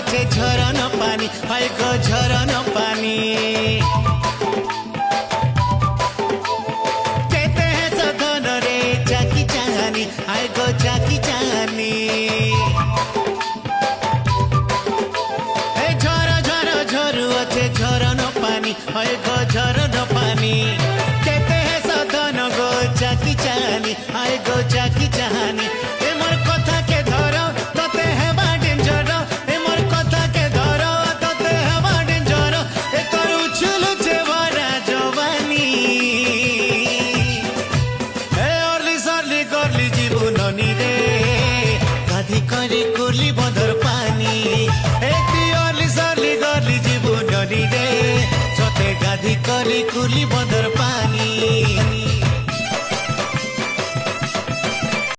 আছে ঝরানো পানি, হয় গো ঝরানো পানি। कहते हैं सधन रे चाकी चाहानी, हाय गो चाकी चाहानी। ঝরা ঝরা ঝরু আছে ঝরানো পানি, হয় গো ঝরানো পানি। कहते हैं सधन गो चाकी चाहानी, हाय गो चाकी चाहानी। ए मोर কথা কে ধরো তোতে হেবা ডেঞ্জর, এ মোর কথা কে ধরো তোতে হেবা ডেঞ্জর। এ তোর উছলছে ভরা জবানি, এ অরলি সরলি করলি জীবননি রে, গাধি করে করলি বদর পানি। এ তুই অরলি সরলি করলি জীবননি রে, সতে গাধি করে করলি বদর পানি।